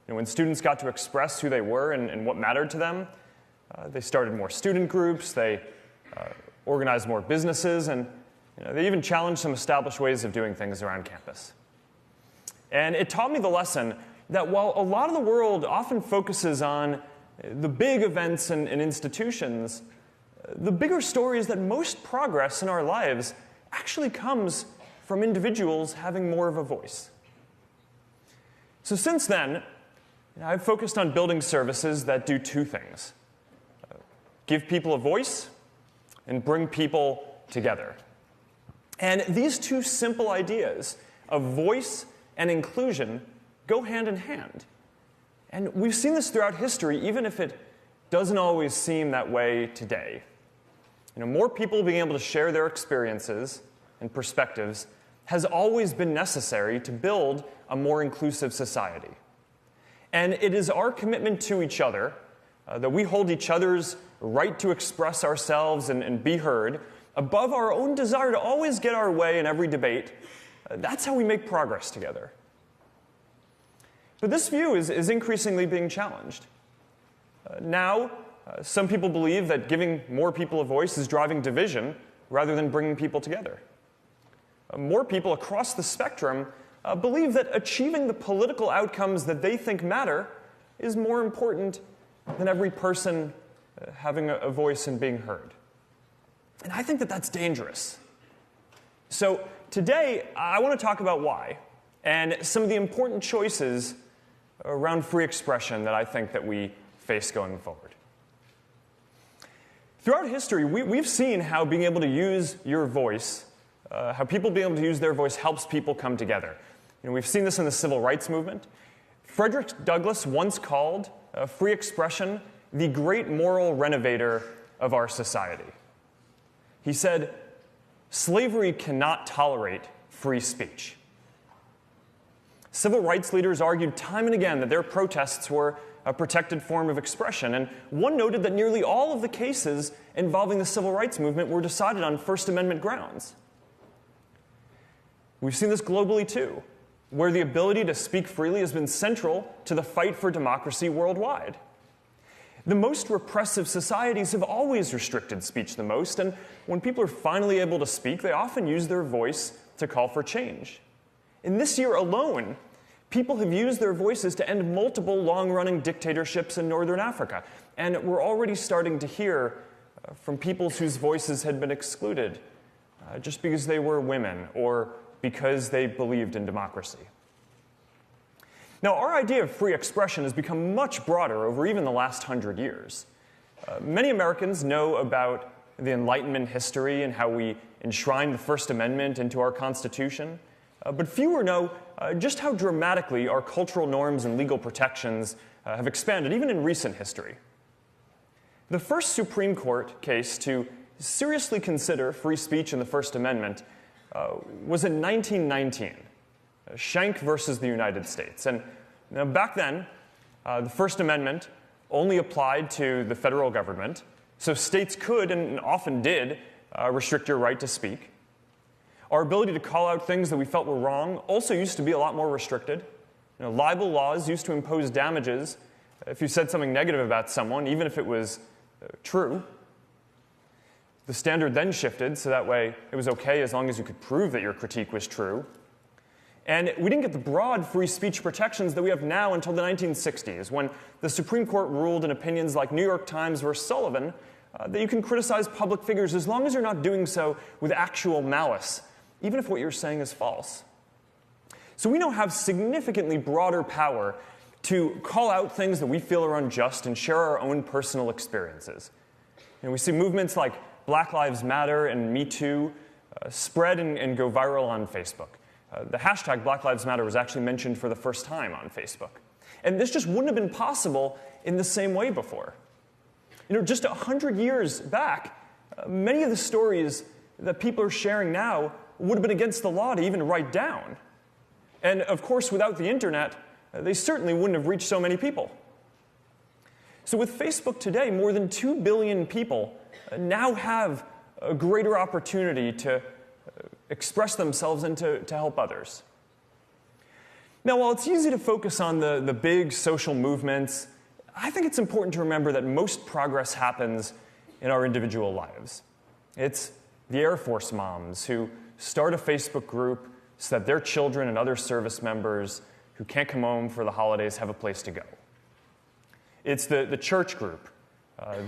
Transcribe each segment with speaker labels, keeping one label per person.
Speaker 1: When students got to express who they were and what mattered to them, they started more student groups, they organized more businesses, and they even challenged some established ways of doing things around campus. And it taught me the lesson that while a lot of the world often focuses on the big events and institutions, the bigger story is that most progress in our lives actually comes from individuals having more of a voice. So since then, I've focused on building services that do two things: give people a voice and bring people together. And these two simple ideas of voice and inclusion go hand in hand. And we've seen this throughout history, even if it doesn't always seem that way today. More people being able to share their experiences and perspectives has always been necessary to build a more inclusive society. And it is our commitment to each other that we hold each other's right to express ourselves and be heard above our own desire to always get our way in every debate. That's how we make progress together. But this view is increasingly being challenged. Now, some people believe that giving more people a voice is driving division rather than bringing people together. More people across the spectrum believe that achieving the political outcomes that they think matter is more important than every person having a voice and being heard. And I think that that's dangerous. So today, I want to talk about why and some of the important choices around free expression that I think that we face going forward. Throughout history, we've seen how being able to use your voice, how people being able to use their voice helps people come together. We've seen this in the civil rights movement. Frederick Douglass once called free expression the great moral renovator of our society. He said, "Slavery cannot tolerate free speech." Civil rights leaders argued time and again that their protests were a protected form of expression, and one noted that nearly all of the cases involving the civil rights movement were decided on First Amendment grounds. We've seen this globally too, where the ability to speak freely has been central to the fight for democracy worldwide. The most repressive societies have always restricted speech the most, and when people are finally able to speak, they often use their voice to call for change. In this year alone, people have used their voices to end multiple long-running dictatorships in northern Africa, and we're already starting to hear from people whose voices had been excluded just because they were women or because they believed in democracy. Now, our idea of free expression has become much broader over even the last 100 years. Many Americans know about the Enlightenment history and how we enshrined the First Amendment into our Constitution, but fewer know just how dramatically our cultural norms and legal protections have expanded, even in recent history. The first Supreme Court case to seriously consider free speech in the First Amendment was in 1919. Schenck versus the United States. And back then, the First Amendment only applied to the federal government, so states could, and often did, restrict your right to speak. Our ability to call out things that we felt were wrong also used to be a lot more restricted. Libel laws used to impose damages if you said something negative about someone, even if it was true. The standard then shifted, so that way it was okay as long as you could prove that your critique was true. And we didn't get the broad free speech protections that we have now until the 1960s, when the Supreme Court ruled in opinions like New York Times versus Sullivan that you can criticize public figures as long as you're not doing so with actual malice, even if what you're saying is false. So we now have significantly broader power to call out things that we feel are unjust and share our own personal experiences. And we see movements like Black Lives Matter and Me Too spread and go viral on Facebook. The hashtag Black Lives Matter was actually mentioned for the first time on Facebook. And this just wouldn't have been possible in the same way before. Just 100 years back, many of the stories that people are sharing now would have been against the law to even write down. And of course, without the internet, they certainly wouldn't have reached so many people. So with Facebook today, more than 2 billion people now have a greater opportunity to express themselves and to help others. Now, while it's easy to focus on the big social movements, I think it's important to remember that most progress happens in our individual lives. It's the Air Force moms who start a Facebook group so that their children and other service members who can't come home for the holidays have a place to go. It's the church group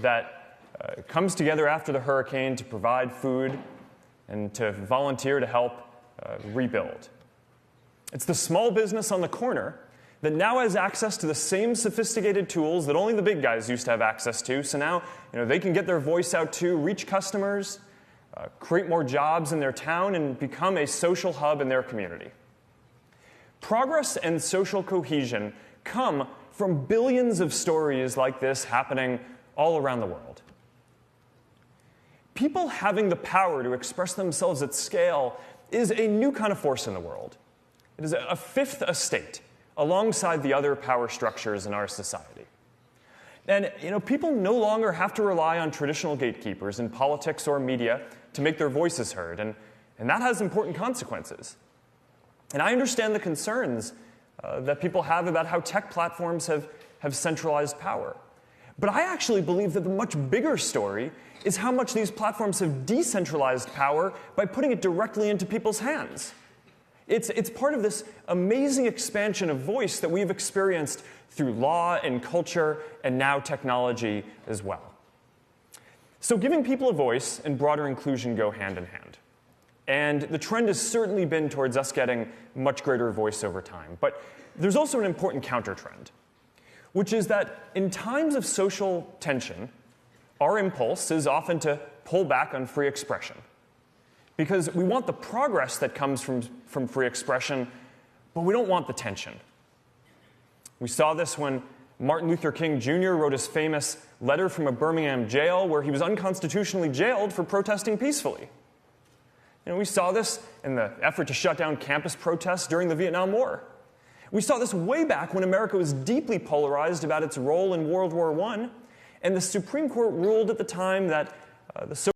Speaker 1: that comes together after the hurricane to provide food and to volunteer to help rebuild. It's the small business on the corner that now has access to the same sophisticated tools that only the big guys used to have access to. So now they can get their voice out too, reach customers, create more jobs in their town, and become a social hub in their community. Progress and social cohesion come from billions of stories like this happening all around the world. People having the power to express themselves at scale is a new kind of force in the world. It is a fifth estate alongside the other power structures in our society. And people no longer have to rely on traditional gatekeepers in politics or media to make their voices heard, and that has important consequences. And I understand the concerns that people have about how tech platforms have centralized power. But I actually believe that the much bigger story is how much these platforms have decentralized power by putting it directly into people's hands. It's part of this amazing expansion of voice that we've experienced through law and culture and now technology as well. So giving people a voice and broader inclusion go hand in hand. And the trend has certainly been towards us getting much greater voice over time. But there's also an important counter-trend, which is that in times of social tension, our impulse is often to pull back on free expression. Because we want the progress that comes from free expression, but we don't want the tension. We saw this when Martin Luther King Jr. wrote his famous letter from a Birmingham jail where he was unconstitutionally jailed for protesting peacefully. We saw this in the effort to shut down campus protests during the Vietnam War. We saw this way back when America was deeply polarized about its role in World War I, and the Supreme Court ruled at the time that the